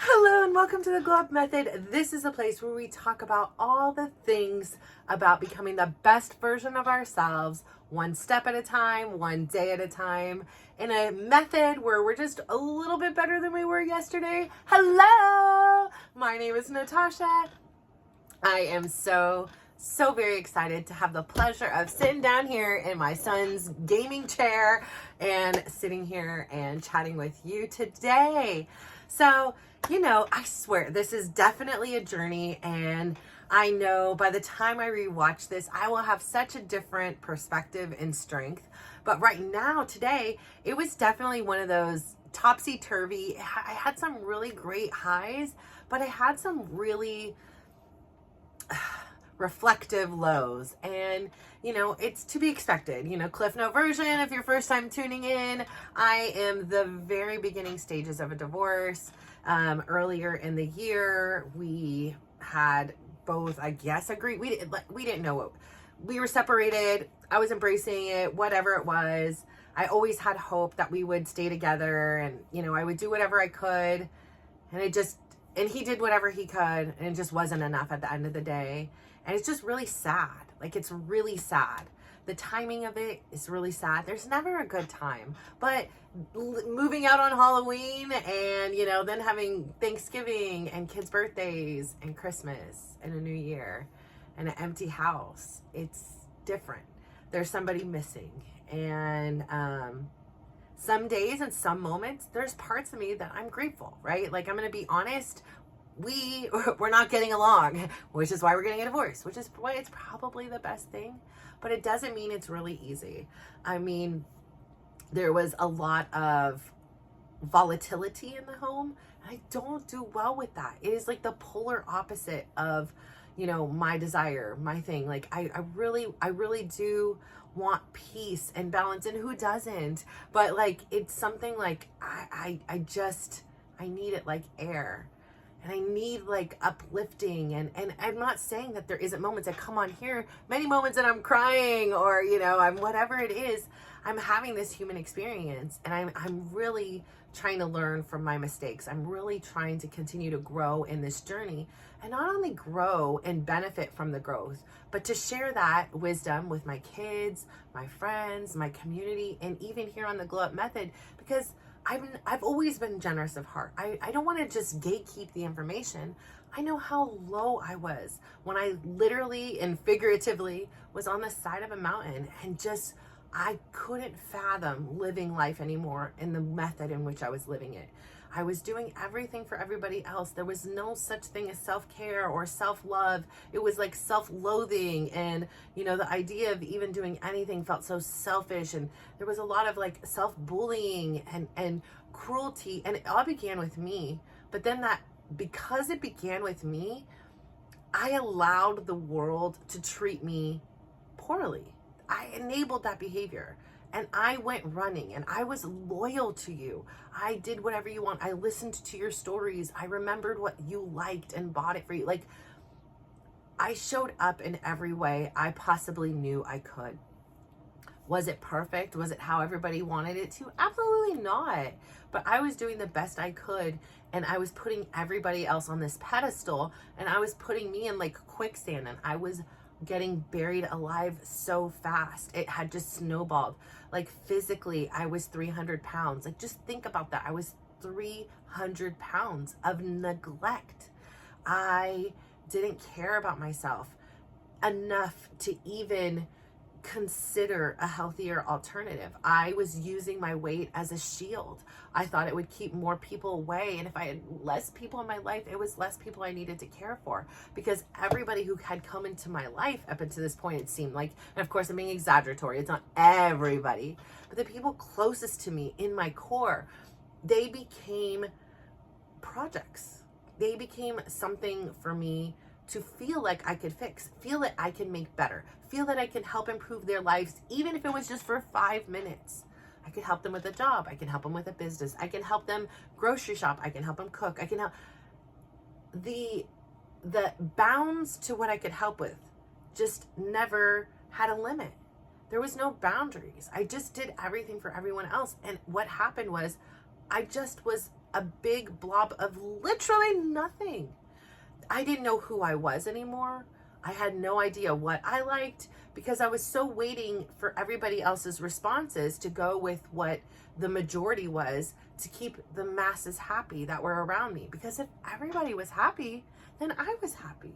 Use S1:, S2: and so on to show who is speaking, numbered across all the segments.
S1: Hello and welcome to the Glow Up Method. This is a place where we talk about all the things about becoming the best version of ourselves, one step at a time, one day at a time, in a method where we're just a little bit better than we were yesterday. Hello! My name is Natasha. I am so very excited to have the pleasure of sitting down here in my son's gaming chair and sitting here and chatting with you today. So, I swear this is definitely a journey, and I know by the time I rewatch this, I will have such a different perspective and strength. But right now, today, it was definitely one of those topsy-turvy. I had some really great highs, but I had some really reflective lows, and it's to be expected. Cliff note version, if you're first time tuning in, I am the very beginning stages of a divorce. Earlier in the year, we had both, I guess, agreed. We didn't know what we were separated. I was embracing it, whatever it was. I always had hope that we would stay together, and I would do whatever I could, and he did whatever he could, and it just wasn't enough at the end of the day. And it's just really sad. It's really sad. The timing of it is really sad. There's never a good time. But moving out on Halloween and, then having Thanksgiving and kids' birthdays and Christmas and a new year and an empty house, it's different. There's somebody missing. And some days and some moments, there's parts of me that I'm grateful, right? I'm going to be honest. We're not getting along, which is why we're getting a divorce, which is why it's probably the best thing, but it doesn't mean it's really easy. I mean, there was a lot of volatility in the home, and I don't do well with that. It is the polar opposite of, my desire, my thing. I really do want peace and balance, and who doesn't? But it's something I need it like air. And I need uplifting, and I'm not saying that there isn't moments. I come on here, many moments that I'm crying, or I'm whatever it is. I'm having this human experience, and I'm really trying to learn from my mistakes. I'm really trying to continue to grow in this journey, and not only grow and benefit from the growth, but to share that wisdom with my kids, my friends, my community, and even here on the Glow Up Method, because I've always been generous of heart. I don't want to just gatekeep the information. I know how low I was when I literally and figuratively was on the side of a mountain, and I couldn't fathom living life anymore in the method in which I was living it. I was doing everything for everybody else. There was no such thing as self-care or self-love. It was self-loathing, and the idea of even doing anything felt so selfish, and there was a lot of self-bullying and cruelty, and it all began with me. But then because it began with me, I allowed the world to treat me poorly. I enabled that behavior. And I went running, and I was loyal to you. I did whatever you want. I listened to your stories. I remembered what you liked and bought it for you. I showed up in every way I possibly knew I could. Was it perfect? Was it how everybody wanted it to? Absolutely not. But I was doing the best I could, and I was putting everybody else on this pedestal, and I was putting me in quicksand, and I was getting buried alive so fast. It had just snowballed. Physically, I was 300 pounds. Just think about that. I was 300 pounds of neglect. I didn't care about myself enough to even consider a healthier alternative. I was using my weight as a shield. I thought it would keep more people away, and if I had less people in my life, it was less people I needed to care for, because everybody who had come into my life up until this point, it seemed like, and of course I'm being exaggeratory, it's not everybody, but the people closest to me in my core, they became projects. They became something for me to feel like I could fix, feel that I can make better, feel that I can help improve their lives, even if it was just for 5 minutes. I could help them with a job. I can help them with a business. I can help them grocery shop. I can help them cook. I can help. The bounds to what I could help with just never had a limit. There was no boundaries. I just did everything for everyone else. And what happened was I just was a big blob of literally nothing. I didn't know who I was anymore. I had no idea what I liked because I was so waiting for everybody else's responses to go with what the majority was to keep the masses happy that were around me. Because if everybody was happy, then I was happy.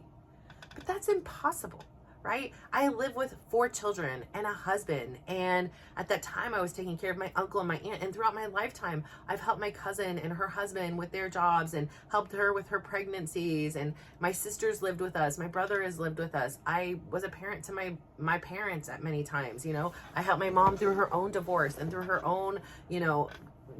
S1: But that's impossible, right? I live with 4 children and a husband. And at that time, I was taking care of my uncle and my aunt. And throughout my lifetime, I've helped my cousin and her husband with their jobs and helped her with her pregnancies. And my sisters lived with us. My brother has lived with us. I was a parent to my parents at many times. I helped my mom through her own divorce and through her own,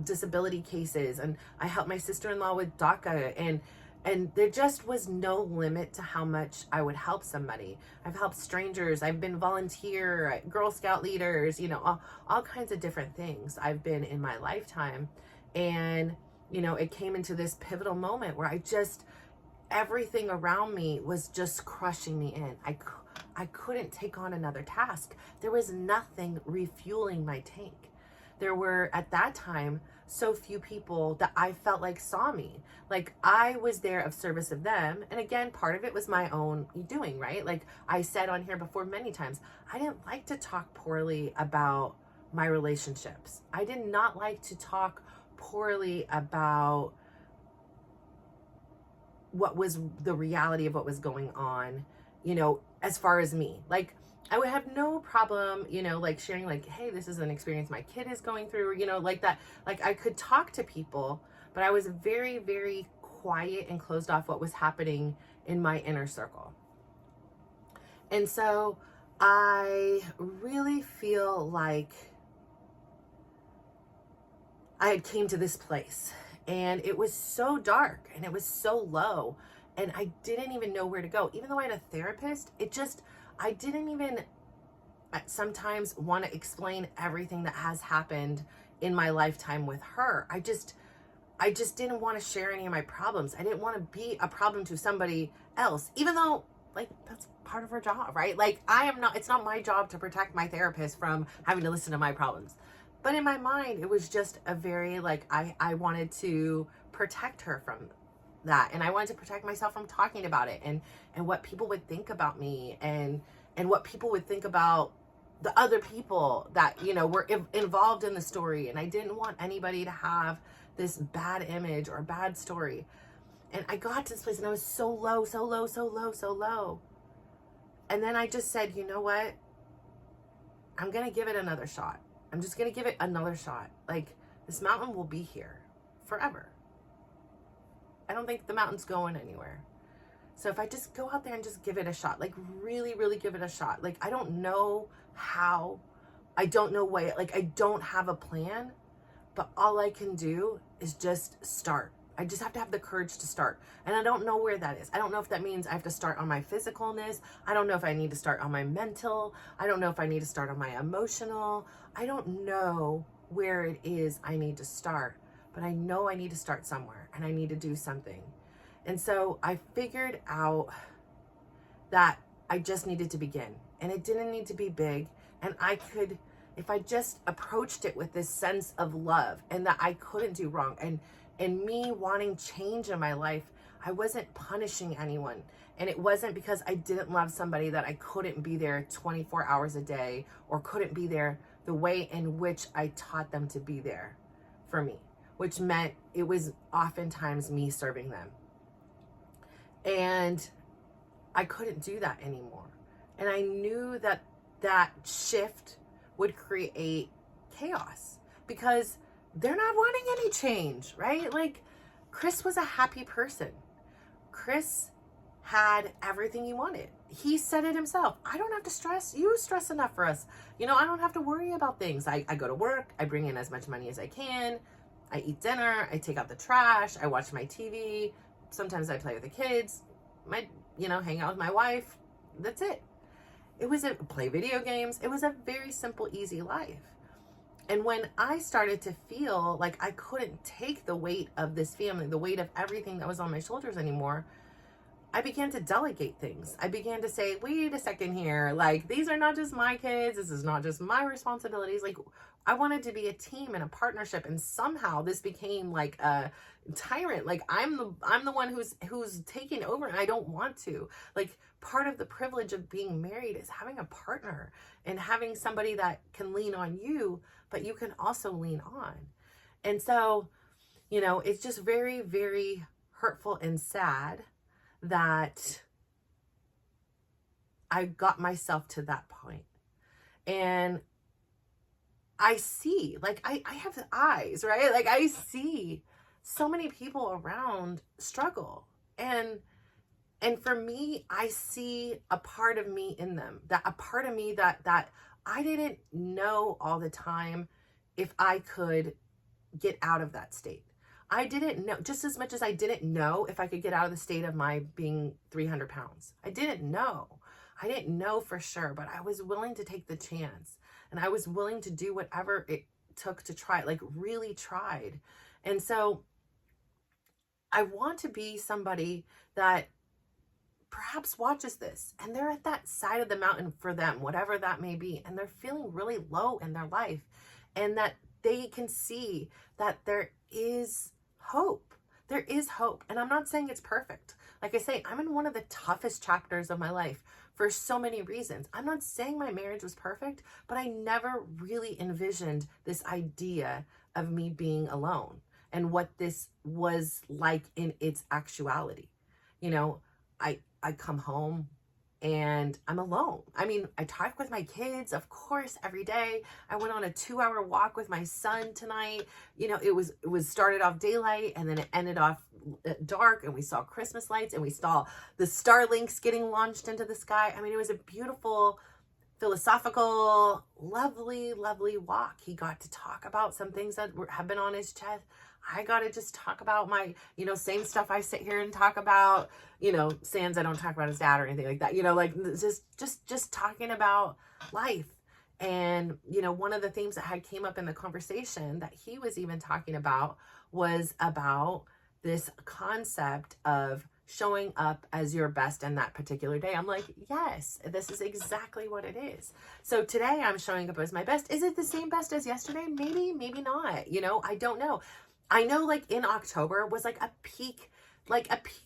S1: disability cases. And I helped my sister-in-law with DACA. And there just was no limit to how much I would help somebody. I've helped strangers. I've been volunteer, Girl Scout leaders, all kinds of different things I've been in my lifetime. And, it came into this pivotal moment where everything around me was just crushing me in. I couldn't take on another task. There was nothing refueling my tank. There were, at that time, so few people that I felt like saw me. Like I was there of service of them. And again, part of it was my own doing, right? Like I said on here before many times, I didn't like to talk poorly about my relationships. I did not like to talk poorly about what was the reality of what was going on, as far as me. Like I would have no problem, like sharing like, hey, this is an experience my kid is going through, like that. Like I could talk to people, but I was very, very quiet and closed off what was happening in my inner circle. And so I really feel like I had came to this place and it was so dark and it was so low and I didn't even know where to go. Even though I had a therapist, I didn't even sometimes want to explain everything that has happened in my lifetime with her. I just didn't want to share any of my problems. I didn't want to be a problem to somebody else, even though like that's part of her job, right? Like it's not my job to protect my therapist from having to listen to my problems. But in my mind, it was just a very like, I wanted to protect her from that. And I wanted to protect myself from talking about it and what people would think about me and what people would think about the other people that, were involved in the story. And I didn't want anybody to have this bad image or bad story. And I got to this place and I was so low, so low, so low, so low. And then I just said, you know what? I'm going to give it another shot. I'm just going to give it another shot. Like this mountain will be here forever. I don't think the mountain's going anywhere. So if I just go out there and just give it a shot, like really, really give it a shot. Like I don't know how, I don't know what, like I don't have a plan, but all I can do is just start. I just have to have the courage to start. And I don't know where that is. I don't know if that means I have to start on my physicalness. I don't know if I need to start on my mental. I don't know if I need to start on my emotional. I don't know where it is I need to start, but I know I need to start somewhere and I need to do something. And so I figured out that I just needed to begin and it didn't need to be big. And I could, if I just approached it with this sense of love and that I couldn't do wrong and me wanting change in my life, I wasn't punishing anyone. And it wasn't because I didn't love somebody that I couldn't be there 24 hours a day or couldn't be there the way in which I taught them to be there for me, which meant it was oftentimes me serving them. And I couldn't do that anymore. And I knew that that shift would create chaos because they're not wanting any change, right? Like Chris was a happy person. Chris had everything he wanted. He said it himself. I don't have to stress. You stress enough for us. I don't have to worry about things. I go to work. I bring in as much money as I can. I eat dinner. I take out the trash. I watch my TV. Sometimes I play with the kids. Hang out with my wife. That's it. It was play video games. It was a very simple, easy life. And when I started to feel like I couldn't take the weight of this family, the weight of everything that was on my shoulders anymore, I began to delegate things. I began to say, wait a second here. Like, these are not just my kids. This is not just my responsibilities. Like, I wanted to be a team and a partnership. And somehow this became like a tyrant. Like, I'm the one who's taking over, and I don't want to. Like, part of the privilege of being married is having a partner and having somebody that can lean on you, but you can also lean on. And so, it's just very, very hurtful and sad that I got myself to that point. And I see, like, I have eyes, right? Like, I see so many people around struggle. And for me, I see a part of me in them, that a part of me that I didn't know all the time if I could get out of that state. I didn't know, just as much as I didn't know if I could get out of the state of my being 300 pounds. I didn't know. I didn't know for sure, but I was willing to take the chance, and I was willing to do whatever it took to try, like really tried. And so I want to be somebody that perhaps watches this and they're at that side of the mountain for them, whatever that may be, and they're feeling really low in their life, and that they can see that there is hope. There is hope. And I'm not saying it's perfect. Like I say, I'm in one of the toughest chapters of my life for so many reasons. I'm not saying my marriage was perfect, but I never really envisioned this idea of me being alone and what this was like in its actuality. I come home and I'm alone. I mean, I talk with my kids, of course, every day. I went on a 2-hour walk with my son tonight. It was started off daylight, and then it ended off dark, and we saw Christmas lights, and we saw the Starlinks getting launched into the sky. I mean, it was a beautiful, philosophical, lovely, lovely walk. He got to talk about some things that have been on his chest. I got to just talk about my, same stuff I sit here and talk about, sans I don't talk about his dad or anything like that, like just talking about life. And, one of the themes that had came up in the conversation that he was even talking about was about this concept of showing up as your best in that particular day. I'm like, yes, this is exactly what it is. So today I'm showing up as my best. Is it the same best as yesterday? Maybe, maybe not. I don't know. I know, like, in October was like a peak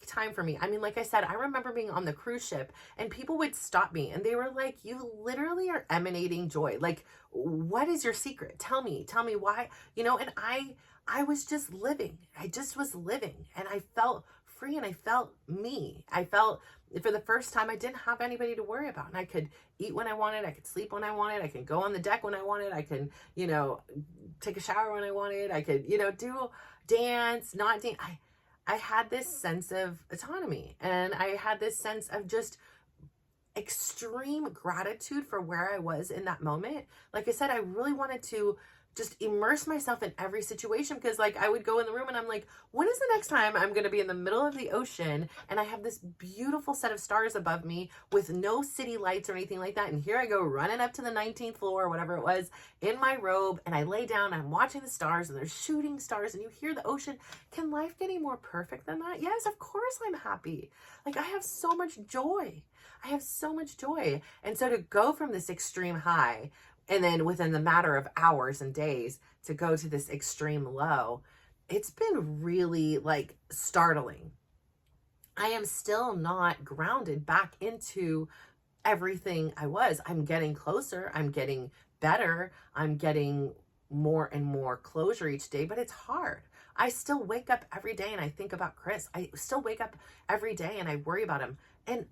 S1: time for me. I mean, like I said, I remember being on the cruise ship and people would stop me and they were like, you literally are emanating joy. Like, what is your secret? Tell me why, and I was just living. I just was living, and I felt free, and I felt me. I felt, for the first time, I didn't have anybody to worry about, and I could eat when I wanted. I could sleep when I wanted. I could go on the deck when I wanted. I could, take a shower when I wanted. I could, do dance, not dance. I had this sense of autonomy, and I had this sense of just extreme gratitude for where I was in that moment. Like I said, I really wanted to just immerse myself in every situation, because like I would go in the room and I'm like, when is the next time I'm going to be in the middle of the ocean and I have this beautiful set of stars above me with no city lights or anything like that, and here I go running up to the 19th floor or whatever it was in my robe, and I lay down, I'm watching the stars, and they're shooting stars, and you hear the ocean. Can life get any more perfect than that? Yes, of course I'm happy. Like, I have so much joy. I have so much joy. And so to go from this extreme high, and then within the matter of hours and days to go to this extreme low, it's been really like startling. I am still not grounded back into everything I was. I'm getting closer. I'm getting better. I'm getting more and more closure each day, but it's hard. I still wake up every day and I think about Chris. I still wake up every day and I worry about him, and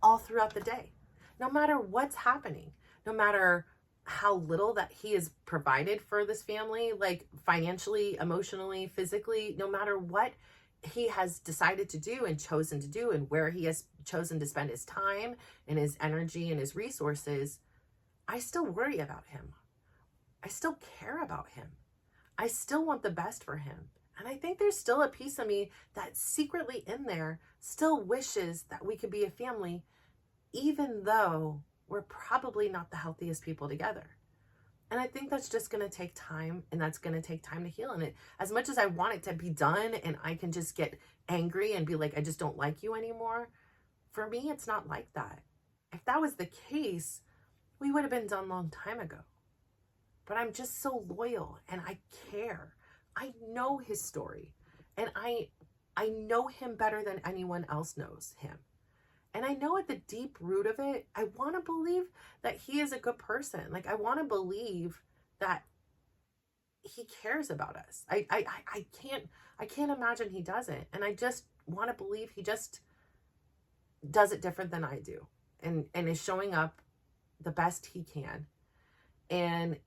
S1: all throughout the day, no matter what's happening, no matter how little that he has provided for this family, like financially, emotionally, physically, no matter what he has decided to do and chosen to do, and where he has chosen to spend his time and his energy and his resources, I still worry about him. I still care about him. I still want the best for him. And I think there's still a piece of me that secretly in there still wishes that we could be a family, even though we're probably not the healthiest people together. And I think that's just going to take time, and that's going to take time to heal. And it, as much as I want it to be done and I can just get angry and be like, I just don't like you anymore, For me, it's not like that. If that was the case, we would have been done a long time ago. But I'm just so loyal and I care. I know his story and I know him better than anyone else knows him. And I know at the deep root of it, I want to believe that he is a good person. Like, I want to believe that he cares about us. I can't imagine he doesn't. And I just want to believe he just does it different than I do and is showing up the best he can. And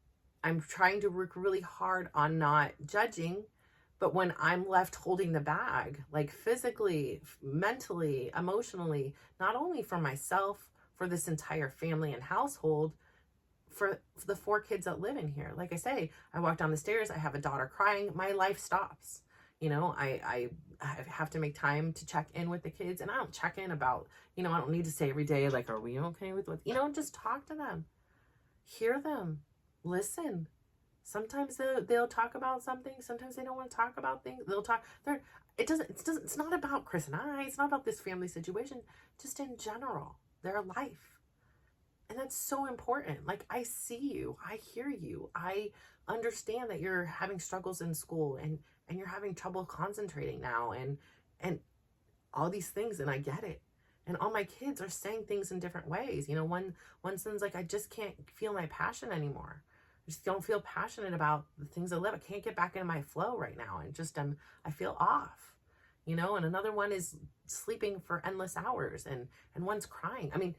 S1: I'm trying to work really hard on not judging, but when I'm left holding the bag, like physically, mentally, emotionally, not only for myself, for this entire family and household, for the 4 kids that live in here. Like I say, I walk down the stairs, I have a daughter crying, my life stops. You know, I have to make time to check in with the kids, and I don't check in about, you know, I don't need to say every day, like, are we okay with what, you know, just talk to them, hear them, listen. Sometimes they'll talk about something. Sometimes they don't want to talk about things. They'll talk. It's not about Chris and I. It's not about this family situation. Just in general, their life. And that's so important. Like, I see you. I hear you. I understand that you're having struggles in school and you're having trouble concentrating now and all these things. And I get it. And all my kids are saying things in different ways. You know, one son's like, I just can't feel my passion anymore. I just don't feel passionate about the things I live. I can't get back into my flow right now. And just, I feel off, you know, and another one is sleeping for endless hours and one's crying. I mean,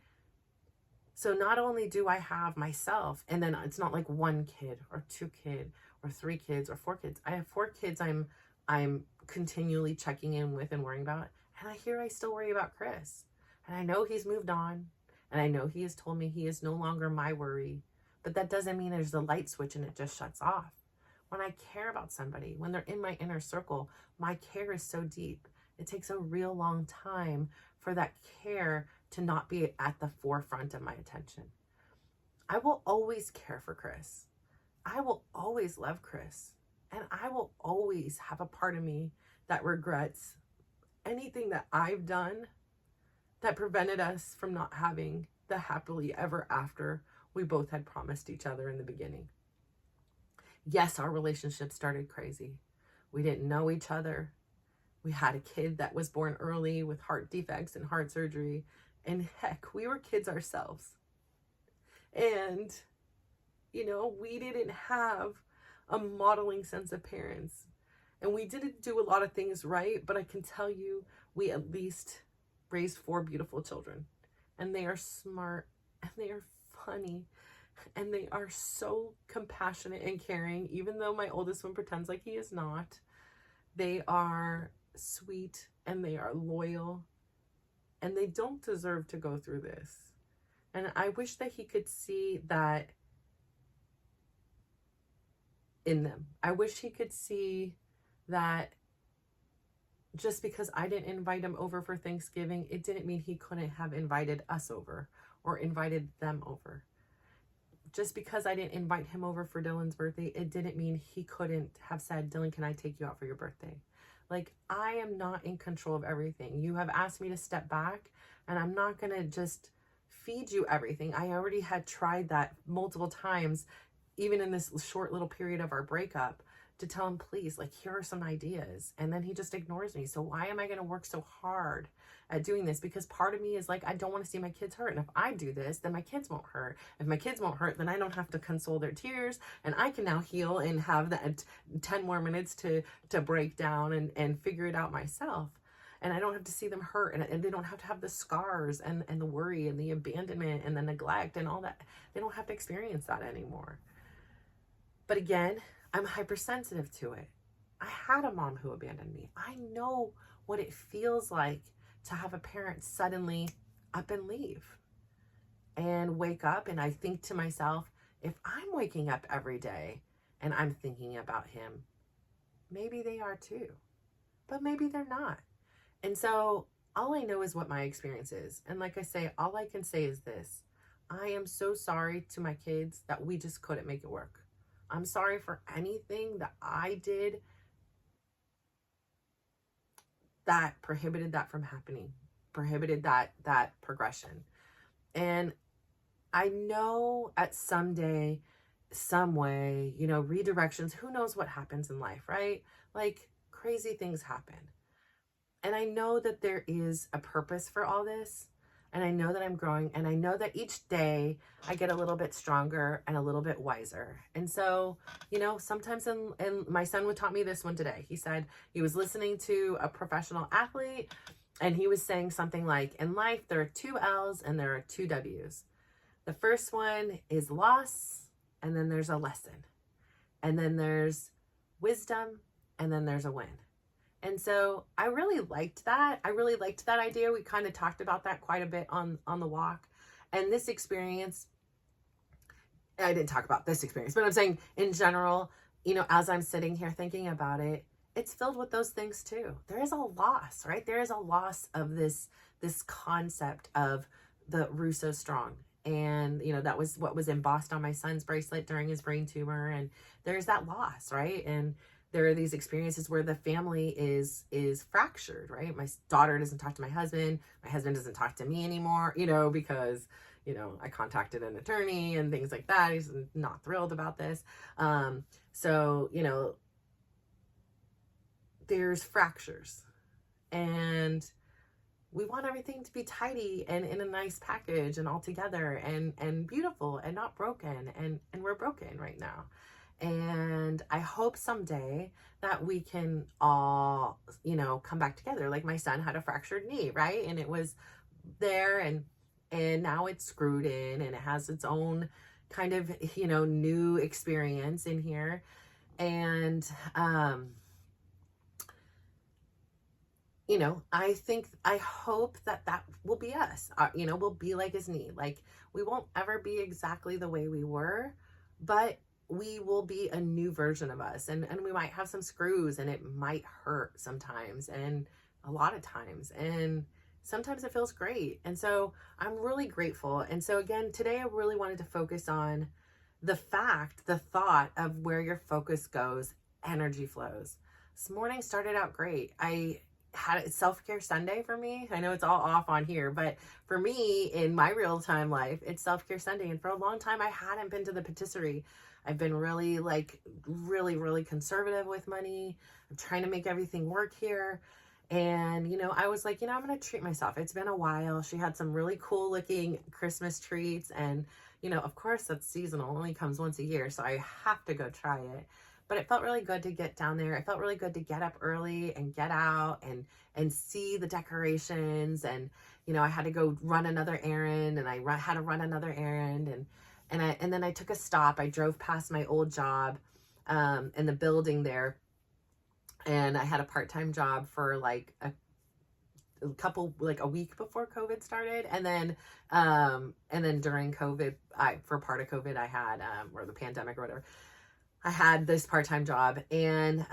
S1: so not only do I have myself, and then it's not like 1 kid or 2 kid or 3 kids or 4 kids. I have 4 kids I'm continually checking in with and worrying about. And I still worry about Chris. And I know he's moved on. And I know he has told me he is no longer my worry. But that doesn't mean there's a light switch and it just shuts off. When I care about somebody, when they're in my inner circle, my care is so deep. It takes a real long time for that care to not be at the forefront of my attention. I will always care for Chris. I will always love Chris. And I will always have a part of me that regrets anything that I've done that prevented us from not having the happily ever after we both had promised each other in the beginning. Yes, our relationship started crazy. We didn't know each other. We had a kid that was born early with heart defects and heart surgery. And heck, we were kids ourselves. And, you know, we didn't have a modeling sense of parents. And we didn't do a lot of things right, but I can tell you, we at least raised 4 beautiful children. And they are smart, and they are funny, and they are so compassionate and caring, even though my oldest one pretends like he is not. They are sweet, and they are loyal, and they don't deserve to go through this. And I wish that he could see that in them. I wish he could see that just because I didn't invite him over for Thanksgiving, it didn't mean he couldn't have invited us over or invited them over. Just because I didn't invite him over for Dylan's birthday, it didn't mean he couldn't have said, Dylan, can I take you out for your birthday? Like, I am not in control of everything. You have asked me to step back, and I'm not going to just feed you everything. I already had tried that multiple times, even in this short little period of our breakup, to tell him, please, like, here are some ideas. And then he just ignores me. So why am I going to work so hard at doing this? Because part of me is like, I don't want to see my kids hurt. And if I do this, then my kids won't hurt. If my kids won't hurt, then I don't have to console their tears. And I can now heal and have that 10 more minutes to break down and figure it out myself. And I don't have to see them hurt. And they don't have to have the scars and the worry and the abandonment and the neglect and all that. They don't have to experience that anymore. But again, I'm hypersensitive to it. I had a mom who abandoned me. I know what it feels like to have a parent suddenly up and leave and wake up. And I think to myself, if I'm waking up every day and I'm thinking about him, maybe they are too, but maybe they're not. And so all I know is what my experience is. And like I say, all I can say is this: I am so sorry to my kids that we just couldn't make it work. I'm sorry for anything that I did that prohibited that from happening, prohibited that progression. And I know at someday, some way, redirections, who knows what happens in life, right? Like crazy things happen. And I know that there is a purpose for all this. And I know that I'm growing. And I know that each day I get a little bit stronger and a little bit wiser. And so, sometimes, and my son would taught me this one today. He said he was listening to a professional athlete and he was saying something like, in life, there are 2 L's and there are 2 W's. The first one is loss, and then there's a lesson. And then there's wisdom, and then there's a win. And so I really liked that. I really liked that idea. We kind of talked about that quite a bit on the walk. And this experience, I didn't talk about this experience, but I'm saying in general, as I'm sitting here thinking about it, it's filled with those things too. There is a loss, right? There is a loss of this concept of the Russo strong. And, that was what was embossed on my son's bracelet during his brain tumor. And there's that loss, right? And there are these experiences where the family is fractured, right? My daughter doesn't talk to my husband doesn't talk to me anymore, because, I contacted an attorney and things like that. He's not thrilled about this. So, there's fractures, and we want everything to be tidy and in a nice package and all together and beautiful and not broken. And we're broken right now. And I hope someday that we can all, come back together. Like my son had a fractured knee, right? And it was there and now it's screwed in and it has its own kind of, new experience in here. And, I hope that will be us. We'll be like his knee. Like we won't ever be exactly the way we were, but we will be a new version of us. And we might have some screws and it might hurt sometimes and a lot of times. And sometimes it feels great. And so I'm really grateful. And so again, today I really wanted to focus on the thought of where your focus goes, energy flows. This morning started out great. I had a self-care Sunday for me. I know it's all off on here, but for me in my real-time life, it's self-care Sunday. And for a long time, I hadn't been to the patisserie. I've been really really conservative with money. I'm trying to make everything work here. And, I was like, I'm going to treat myself. It's been a while. She had some really cool looking Christmas treats. And, of course that's seasonal, only comes once a year. So I have to go try it. But it felt really good to get down there. It felt really good to get up early and get out and see the decorations. And, I had to go run another errand and I had to run another errand. And then I took a stop. I drove past my old job in the building there. And I had a part-time job for like a week before COVID started. And then during COVID, for part of COVID, I had, or the pandemic or whatever, I had this part-time job. And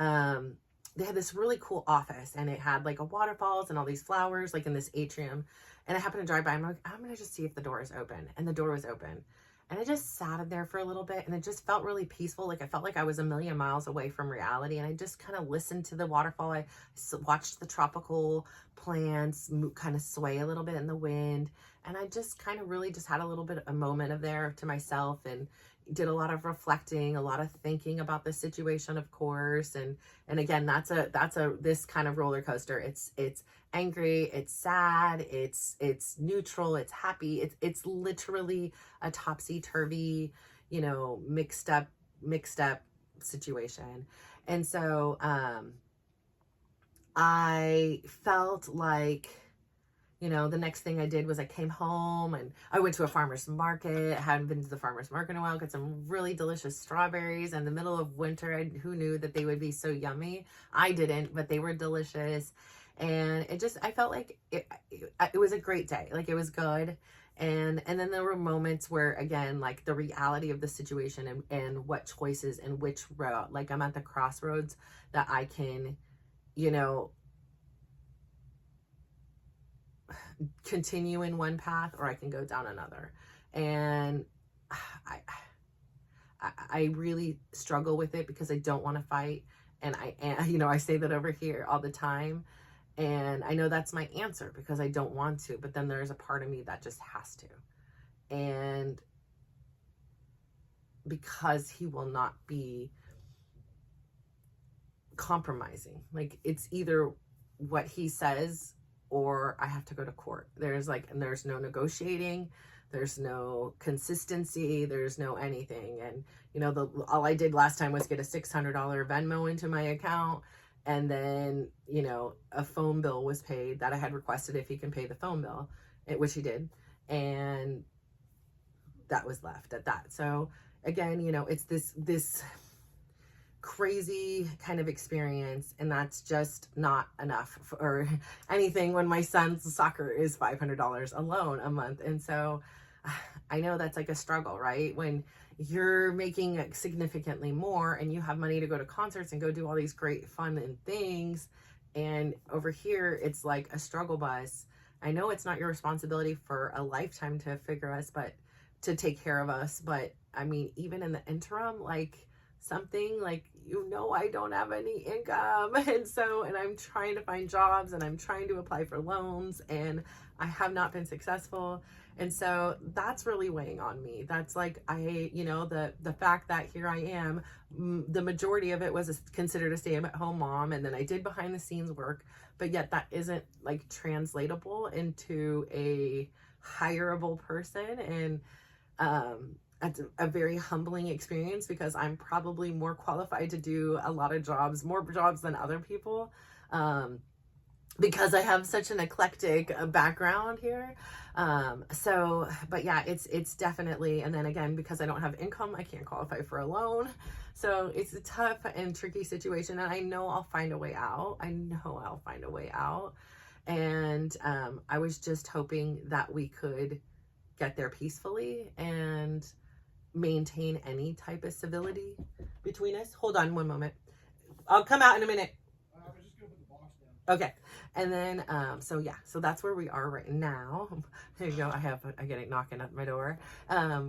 S1: they had this really cool office and it had like a waterfalls and all these flowers like in this atrium. And I happened to drive by. I'm like, I'm going to just see if the door is open. And the door was open. And I just sat in there for a little bit and it just felt really peaceful. Like I felt like I was a million miles away from reality. And I just kind of listened to the waterfall. I watched the tropical plants kind of sway a little bit in the wind. And I just kind of really just had a little bit, a moment of there to myself and did a lot of reflecting, a lot of thinking about the situation, of course. And again, that's this kind of roller coaster. It's angry, it's sad, it's neutral, it's happy. It's literally a topsy-turvy, mixed up situation. And so I felt like, the next thing I did was I came home and I went to a farmer's market. I hadn't been to the farmer's market in a while. Got some really delicious strawberries in the middle of winter. Who knew that they would be so yummy? I didn't, but they were delicious. And I felt like it was a great day. Like it was good. And then there were moments where, again, like the reality of the situation and what choices and which route, like I'm at the crossroads that I can, continue in one path or I can go down another. And I really struggle with it because I don't want to fight. And I say that over here all the time. And I know that's my answer because I don't want to, but then there's a part of me that just has to. And because he will not be compromising, like it's either what he says or I have to go to court. There's no negotiating, there's no consistency, there's no anything. And all I did last time was get a $600 Venmo into my account, and then a phone bill was paid that I had requested if he can pay the phone bill, which he did, and that was left at that. So again, it's this crazy kind of experience, and that's just not enough for anything when my son's soccer is $500 alone a month. And so I know that's like a struggle, right? When you're making significantly more and you have money to go to concerts and go do all these great fun and things, and over here it's like a struggle bus. I know it's not your responsibility for a lifetime to figure us, but to take care of us, but I mean, even in the interim, like something like, I don't have any income. And I'm trying to find jobs, and I'm trying to apply for loans, and I have not been successful. And so that's really weighing on me. That's like, the fact that here I am, the majority of it was considered a stay-at-home mom. And then I did behind the scenes work, but yet that isn't like translatable into a hireable person. And, it's a very humbling experience because I'm probably more qualified to do a lot of jobs, more jobs than other people, because I have such an eclectic background here. But yeah, it's definitely, and then again, because I don't have income, I can't qualify for a loan. So it's a tough and tricky situation, and I know I'll find a way out. And I was just hoping that we could get there peacefully and maintain any type of civility between us. Hold on one moment. I'll come out in a minute.
S2: I was just gonna put the box down.
S1: Okay. And then, so that's where we are right now. There you go. I get it knocking at my door. Yeah.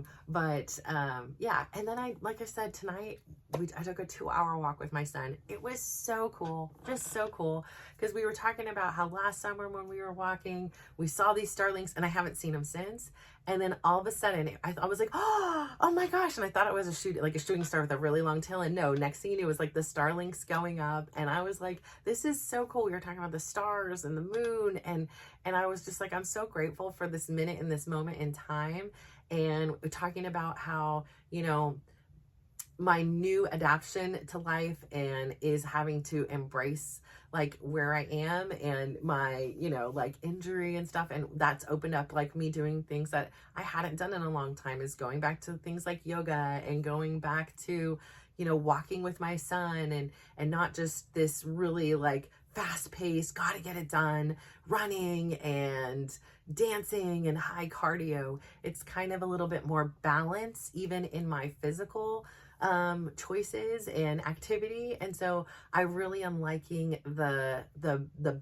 S1: And then like I said, tonight, I took a 2-hour walk with my son. It was so cool. Just so cool. Because we were talking about how last summer when we were walking, we saw these starlings, and I haven't seen them since. And then all of a sudden, I was like, oh my gosh. And I thought it was a shooting star with a really long tail. And no, next thing you knew, it was like the starlinks going up. And I was like, this is so cool. We were talking about the stars and the moon. And I was just like, I'm so grateful for this minute and this moment in time. And we're talking about how, my new adaptation to life and is having to embrace like where I am and my, like injury and stuff. And that's opened up like me doing things that I hadn't done in a long time, is going back to things like yoga and going back to, walking with my son, and not just this really like fast paced, gotta get it done, running and dancing and high cardio. It's kind of a little bit more balance even in my physical choices and activity. And so I really am liking the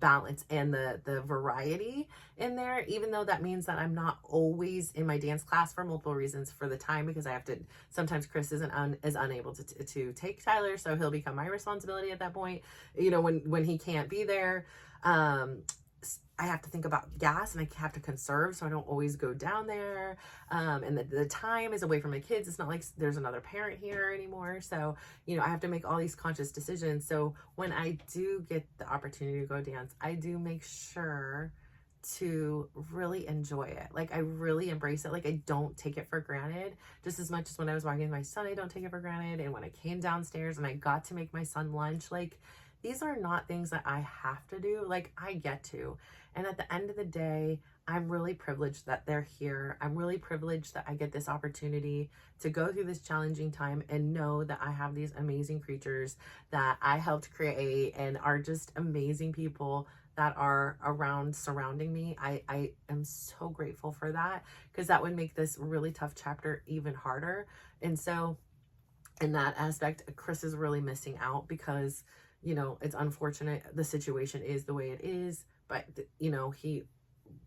S1: balance and the variety in there, even though that means that I'm not always in my dance class for multiple reasons, for the time, because I have to, sometimes Chris is unable to take Tyler, so he'll become my responsibility at that point, when he can't be there. I have to think about gas, and I have to conserve, so I don't always go down there. And the time is away from my kids. It's not like there's another parent here anymore. So, I have to make all these conscious decisions. So when I do get the opportunity to go dance, I do make sure to really enjoy it. Like I really embrace it. Like I don't take it for granted, just as much as when I was walking with my son, I don't take it for granted. And when I came downstairs and I got to make my son lunch, like these are not things that I have to do. Like I get to. And at the end of the day, I'm really privileged that they're here. I'm really privileged that I get this opportunity to go through this challenging time and know that I have these amazing creatures that I helped create and are just amazing people that are surrounding me. I am so grateful for that, because that would make this really tough chapter even harder. And so in that aspect, Chris is really missing out because, it's unfortunate. The situation is the way it is, but he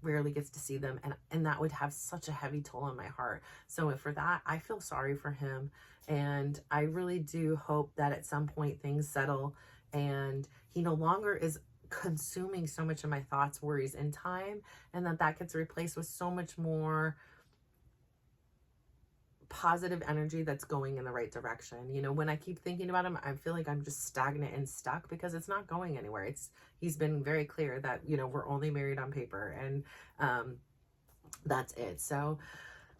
S1: rarely gets to see them, and that would have such a heavy toll on my heart. So for that, I feel sorry for him, and I really do hope that at some point things settle and he no longer is consuming so much of my thoughts, worries, and time, and that gets replaced with so much more positive energy that's going in the right direction. You know, when I keep thinking about him, I feel like I'm just stagnant and stuck because it's not going anywhere. He's been very clear that, you know, we're only married on paper, and that's it. So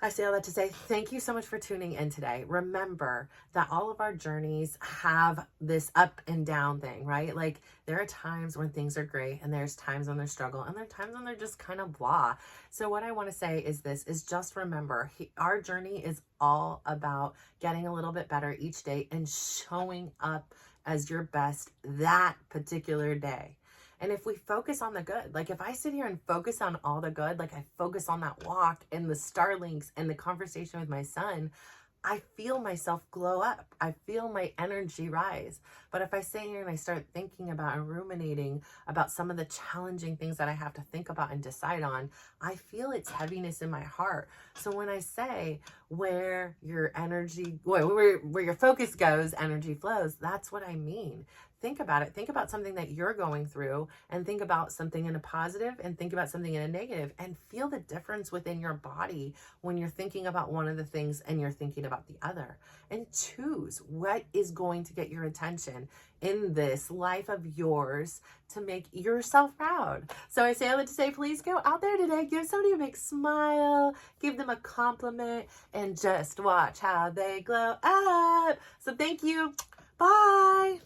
S1: I say all that to say thank you so much for tuning in today. Remember that all of our journeys have this up and down thing, right? Like, there are times when things are great, and there's times when there's struggle, and there are times when they're just kind of blah. So what I want to say is this, is just remember, our journey is all about getting a little bit better each day and showing up as your best that particular day. And if we focus on the good, like if I sit here and focus on all the good, like I focus on that walk and the Starlinks and the conversation with my son, I feel myself glow up. I feel my energy rise. But if I sit here and I start thinking about and ruminating about some of the challenging things that I have to think about and decide on, I feel its heaviness in my heart. So when I say where your energy, where your focus goes, energy flows, that's what I mean. Think about it. Think about something that you're going through, and think about something in a positive, and think about something in a negative, and feel the difference within your body when you're thinking about one of the things and you're thinking about the other. And choose what is going to get your attention in this life of yours to make yourself proud. So I say all that to say, please go out there today, give somebody a big smile, give them a compliment, and just watch how they glow up. So thank you. Bye.